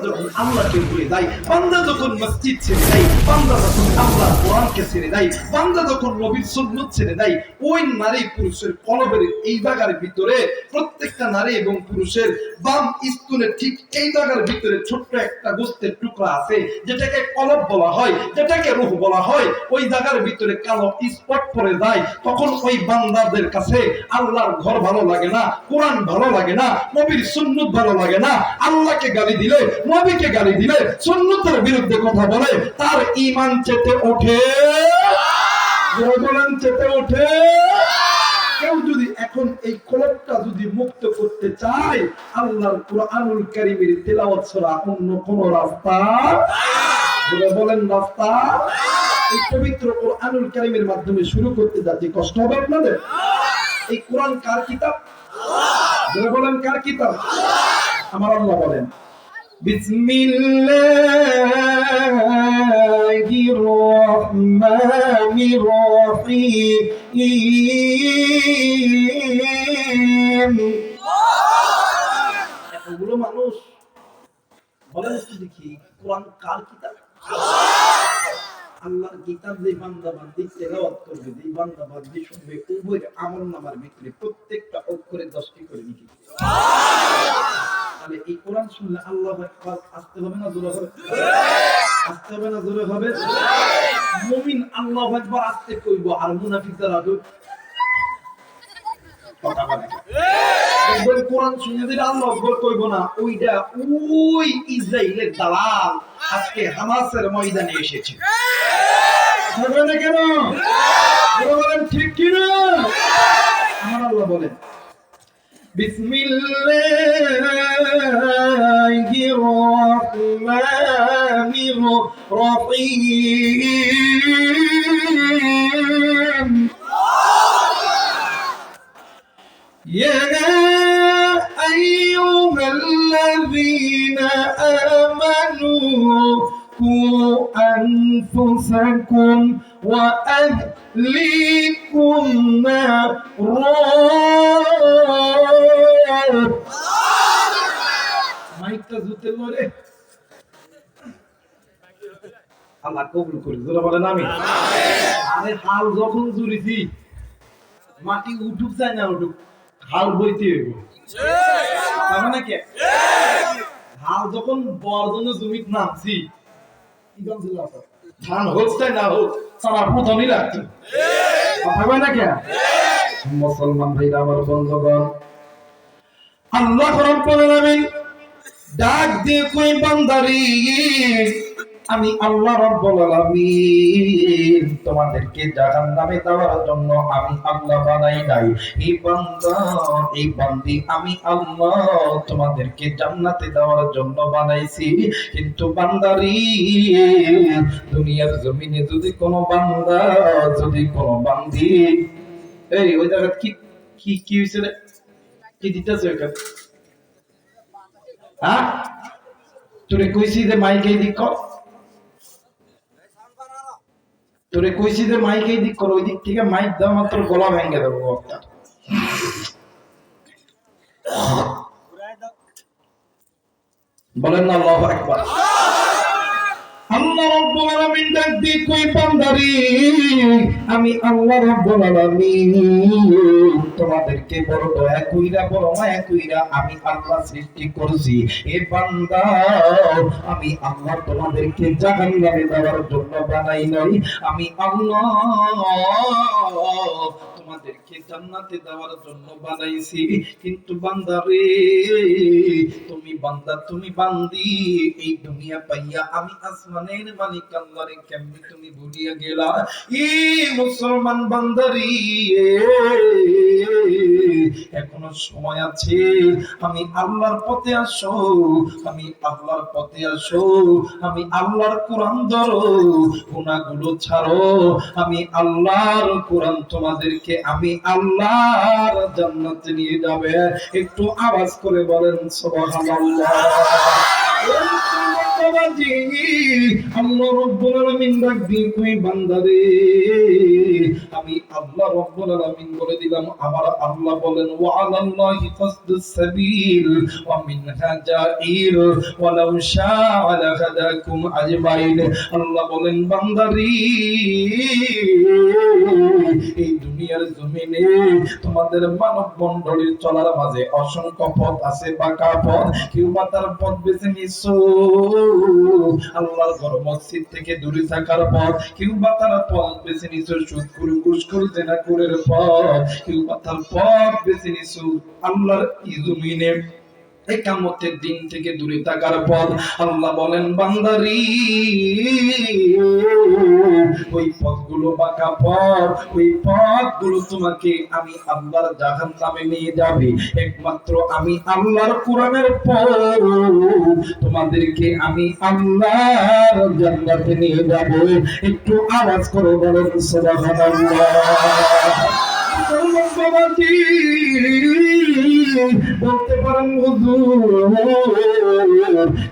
যখন আল্লাহকে ভুলে যায়, বান্দা যখন মসজিদ ছেড়ে দেয়, বান্দা যখন আল্লাহর কোরআনকে ছেড়ে দেয়, বান্দা যখন নবীর সুন্নাত ছেড়ে দেয়, ওই নারী পুরুষের কলবের এই জায়গার ভিতরে, প্রত্যেকটা নারী এবং পুরুষের বাম স্তনের ঠিক এই জায়গার ভিতরে ছোট্ট একটা গোস্তের টুকরা আছে, যেটাকে কলব বলা হয়, যেটাকে রূহ বলা হয়। ওই জায়গার ভিতরে কালো স্পট পড়ে যায়, তখন ওই বান্দাদের কাছে আল্লাহর ঘর ভালো লাগে না, কোরআন ভালো লাগে না, নবীর সুন্নাত ভালো লাগে না। আল্লাহকে গালি দিলে, নবীকে গালি দিলে, সুন্নাতের বিরুদ্ধে কথা বলে, তার ঈমান চেতে ওঠে, বলেন চেতে ওঠে। কেউ যদি এখন এই কলবটা যদি মুক্ত করতে চায়, আল্লাহর কুরআনুল কারীমের তেলাওয়াত ছাড়া অন্য কোন রাস্তা, বলেন রাস্তা, এই পবিত্র কুরআনুল কারীমের মাধ্যমে শুরু করতে যাচ্ছি। কষ্ট হবে আপনাদের? এই কোরআন কার কিতাব? আল্লাহ বলেন কার কিতাব? আমার আল্লাহ বলেন বিসমিল্লাহির রহমানির রহিম। এতগুলো মানুষ বলেন একটু দেখি, কোরআন কার কিতাব? আল্লাহর কিতাব। যে বান্দা বান্দি তেলাওয়াত করবে, যে বান্দা বান্দি শুনবে, উভয়ের আমলনামার ভিতরে প্রত্যেকটা অক্ষরে 10টি করে লিখে দিবে। তাহলে এই কোরআন শুনলে আল্লাহু আকবার আসতে হবে না জোরে হবে? আসতে হবে না জোরে হবে? মুমিন আল্লাহু আকবার আসতে কইব, আর মুনাফিকরা কথা বলে একবার কোরআন শুনে দিলে আল্লাহু আকবার কইব না, ওইটা ওই ইসরাইলের দালাল আজকে হামাসের ময়দানে এসেছে। হবে না কেন? বলেন ঠিক কি না? আমার আল্লাহ বলেন বিসমিল্লাহির রহমানির রহিম। ইয়া আইয়ুহাল্লাযীনা আমানু قوا أنفسكم وأهليكم نارا। মাইকটা জুতে লরে আল্লাহ কবুল করে জোরে বলেন আমিন। আরে হাল যখন জুড়িছি, মাটি উঠুক যায় না উঠুক, হাল বইতে হইব। তার মানে কি? হাল যখন বর্জনে জমিত নামছি, ধান হচ্ছে না হোক, সারা প্রথমই রাখছি। হবে না কে? মুসলমান ভাইরা আমার বন্ধুগণ, আল্লাহ রাব্বুল আলামিন ডাক দিয়ে কই বান্দারি, আমি আল্লাহ রাব্বুল আলামিন তোমাদেরকে জাহান্নামে দেওয়ার জন্য আমি আল্লাহ বানাই নাই। এই বান্দা, এই বান্দি, আমি আল্লাহ তোমাদেরকে জান্নাতে দেওয়ার জন্য বানাইছি। কিন্তু বান্দারি, দুনিয়ার জমিনে যদি কোনো বান্দা, যদি কোনো বান্দি, এই ওই জায়গা কি কি কি হইছে রে? কি দিতেছে ওখানে? হ্যাঁ, তোরে কইছি যে মাইকে দিক কর, তোরে কইছি যে মাইকে দিক কর, ওই দিক থেকে মাইক দাও মাত্র গলা ভেঙে দেবো বক্তা। বলেন না আল্লাহু আকবার। আল্লাহ রাব্বুল আলামিন ডাক দিয়ে কই বান্দারি, আমি আল্লাহ রাব্বুল আলামিন তোমাদেরকে বড় দয়া কইরা, বড় মায়া কইরা আমি আল্লাহ সৃষ্টি করছি। এ বান্দা, আমি আল্লাহ তোমাদেরকে জাহান্নামে দেওয়ার জন্য বানাই নাই, আমি আল্লাহ তোমাদেরকে জান্নাতে দেওয়ার জন্য বানাইছি। কিন্তু বান্দা রে, তুমি বান্দা, তুমি বান্দি, এই দুনিয়া পাইয়া আমি আসমানের মালিক আল্লাহরে কেমনে তুমি ভুলিয়া গেলা? ই মুসলমান বান্দারি, এখনো সময় আছে, আমি আল্লাহর পথে আসো, আমি আল্লাহর পথে আসো, আমি আল্লাহর কোরআন ধরো, গুনাহগুলো ছাড়ো, আমি আল্লাহর কোরআন তোমাদেরকে আমি আল্লাহর জান্নাতে নিয়ে যাবে। একটু আওয়াজ করে বলেন সুবহানাল্লাহ। আল্লাহ রাব্বুল আলামিন ডাক দিয়ে কই বান্দারে, আমি আমি আল্লাহ রাব্বুল আলামিন বলে দিলাম। আমার আল্লাহ বলেন ওয়া আলাল্লাহি ফাসদুস সাবিল ওয়া মিনহা জাইর ওয়া লাউ শাআ লাহাদাকুম আজমাইন। আল্লাহ বলেন বান্দারি, এই দুনিয়ার জমিনে তোমাদের মানব মণ্ডলীর চলার মাঝে অসংখ্য পথ আছে, বাঁকা পথ। কেউ বা তার পথ বেছে নিছো আল্লাহর ঘর মসজিদ থেকে দূরে থাকার পথ, কেউ বা তার পথ বেছে নিছো সুদ করে ঘুষ করে জেনা করার পথ, কেউ বা তার পথ বেছে নিছো আল্লাহর এই জমিনে কিয়ামতের দিন থেকে দূরে থাকার পথ। আল্লাহ বলেন বান্দারি, ওই পথগুলো বাঁকা পথ, ওই পথগুলো তোমাকে আমি আল্লাহর জাহান্নামে নিয়ে যাবে। একমাত্র আমি আল্লাহর কোরআনের পথ তোমাদেরকে আমি আল্লাহর জান্নাতে নিয়ে যাব। একটু আওয়াজ করে বলেন সুবহানাল্লাহ। বলতে পারেন হুজুর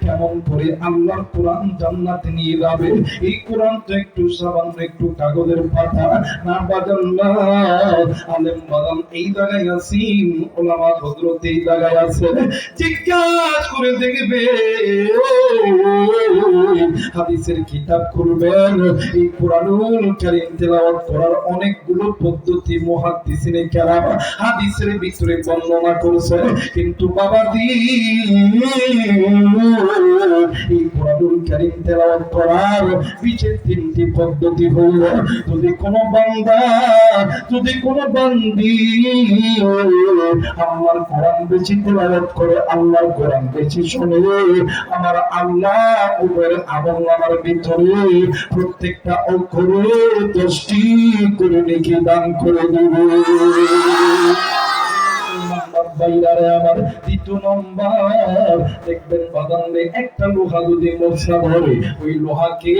কেমন করে আল্লাহর কোরআন জান্নাতে নিয়ে যাবে? এই কোরআন তো একটু সামান্য একটু কাগজের পাতা না বাজান না। আলেম বাদাম এই জায়গায় আছেন, ওলামা হযরত এই জায়গায় আছে, জিজ্ঞাসা করে দেখবে। হাদিসের কিতাব খুলবেন, এই কোরআনুল কারীম তেলাওয়াত করার অনেকগুলো পদ্ধতি মুহাদ্দিসিনে কেরাম হাদিসের ভিতরে বর্ণনা করেছে। কিন্তু বাবাজি, এই কোরআনুল কারীম তেলাওয়াত করার বিশেষ তিনটি পদ্ধতি হল, যদি কোনো বান্দা, যদি কোনো বান্দি আল্লাহর কোরআন বেশি তেলাওয়াত করে, আল্লাহর কোরআন বেশি শোনে, আমার আল্লাহ উপরে আমল নামার ভিতরে প্রত্যেকটা অক্ষরে 10টি করে নেকি দান করে দেবে। আমার দ্বিতীয় নম্বর দেখবেন বাগানে একটা লোহা যদি মশলা ধরে, ওই লোহাকে